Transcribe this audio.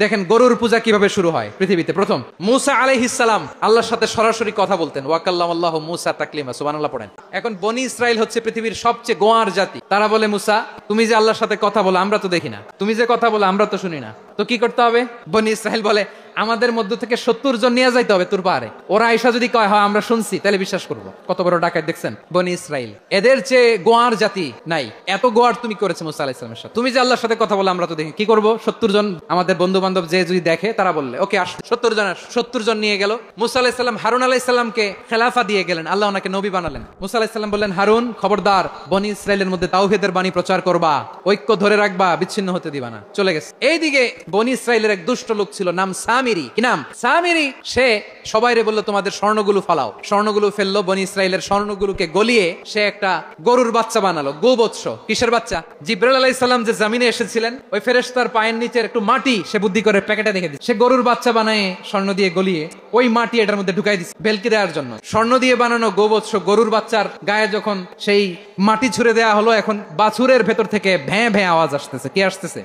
দেখেন গরুর পূজা কিভাবে শুরু হয় পৃথিবীতে। প্রথম মুসা আলাইহিস সালাম আল্লাহর সাথে সরাসরি কথা বলতেন, ওয়াকাল্লামাল্লাহু মুসা তাকলিমা, সুবহানাল্লাহ পড়েন। এখন বনি ইসরাইল হচ্ছে পৃথিবীর সবচেয়ে গোয়ার জাতি। তারা বলে, মুসা তুমি যে আল্লাহর সাথে কথা বলো আমরা তো দেখি না, তুমি যে কথা বলো আমরা তো শুনি না, তো কি করতে হবে? বনি ইসরাইল বলে, আমাদের মধ্য থেকে 70 জন নিয়ে যাইতে হবে তোর পাহাড়ে। ওরা আয়েশা যদি কয় হয় আমরা শুনছি, তাহলে বিশ্বাস করবো। কত বড় ডাকাত দেখছেন বনি ইসরাইল। এদের চেয়ে গোয়ার জাতি নাই। এত গোয়ার তুমি করেছে মুসা আলাইহিস সালামের সাথে। তুমি যে আল্লাহর সাথে কথা বলো আমরা তো দেখি, কি করবো? 70 জন আমাদের বন্ধু বান্ধব যে যদি দেখে তারা বললে ওকে আস, 70 জন নিয়ে গেল। মুসা আলাইহিস সালাম হারুন আলাইহিস সালামকে খেলাফা দিয়ে গেলেন, আল্লাহ ওনাকে নবী বানালেন। মুসা আলাইহিস সালাম বললেন, হারুন খবরদার, বনি ইসরাইলের মধ্যে তাওহীদের বাণী প্রচার করবা, ঐক্য ধরে রাখবা, বিচ্ছিন্ন হতে দিবা না। চলে গেছে। এইদিকে বনি ইসরাইলের এক দুষ্ট লোক ছিল, নাম সামিরি। কি নাম? সামিরি। সে সবাইরে বললো তোমাদের স্বর্ণগুলো ফালাও। স্বর্ণগুলো ফেললো, বনি ইসরাইলের স্বর্ণগুলোকে গলিয়ে সে একটা গরুর বাচ্চা বানালো, গোবৎস। কিসের বাচ্চা? জিব্রাইল আলাইহিস সালাম যে জমিনে এসেছিলেন, ওই ফেরেশতার পায়ের নিচের একটু মাটি সে বুদ্ধি করে প্যাকেটে রেখে দিচ্ছে। সে গরুর বাচ্চা বানায় স্বর্ণ দিয়ে গলিয়ে ওই মাটি এটার মধ্যে ঢুকাই দিচ্ছে ভেলকি দেওয়ার জন্য। স্বর্ণ দিয়ে বানানো গোবৎস গরুর বাচ্চার গায়ে যখন সেই মাটি ছুড়ে দেওয়া হলো, এখন বাছুরের ভেতর থেকে ভ্যাঁ ভ্যাঁ আওয়াজ আসতেছে। কি আসতেছে?